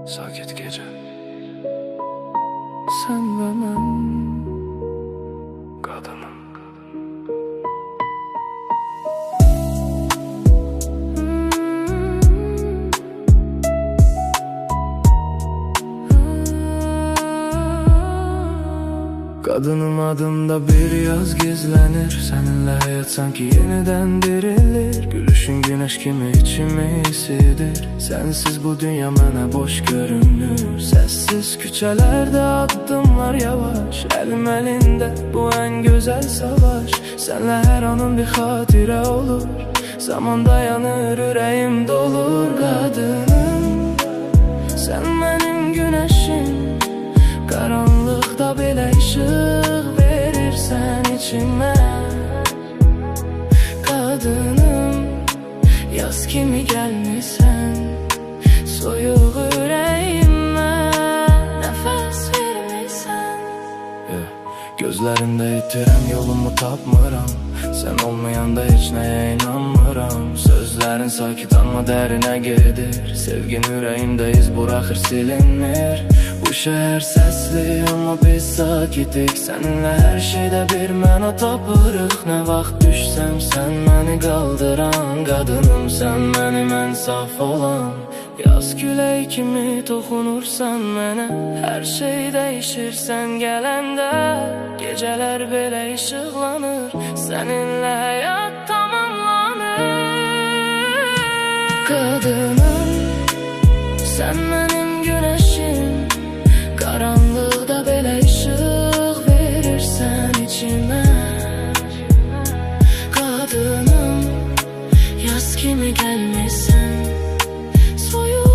Sakit gece. Sen ve ben, kadınım. Kadınım adında bir yaz gizlenir. Seninle hayat sanki yeniden dirilir. Gülüşün güneş kimi içimi hisidir. Sensiz bu dünya bana boş görünür. Sessiz küçelerde adımlar yavaş. Elim elinde bu en güzel savaş. Senle her anın bir hatire olur. Zaman dayanır yüreğim dolur. Kadınım sen benim güneşim. Karanlıkta bile ışık verirsen içime. Kadınım yaz kimi gelmişsen. Soyuq yüreğime nefes vermişsen. Gözlerinde itirem yolumu tapmıram. Sen olmayanda hiç neye inanmıram. Sözlerin sakit ama derine gelir. Sevgin yüreğimde iz bırakır silinmir. Bu şehir sesli ama biz sakitik. Seninle her şeyde bir məna tapırıq. Ne vaxt düşsem sen beni kaldıran. Kadınım sen benim en saf olan. Yaz külək kimi toxunursan mənə. Hər şey dəyişir sən gələndə. Gecələr belə işıqlanır. Səninlə həyat tamamlanır. Kadınım sen benim güneşim. Karanlıqda belə işıq verirsən içimə. Kadınım yaz kimi gəlmişsən. Soyuq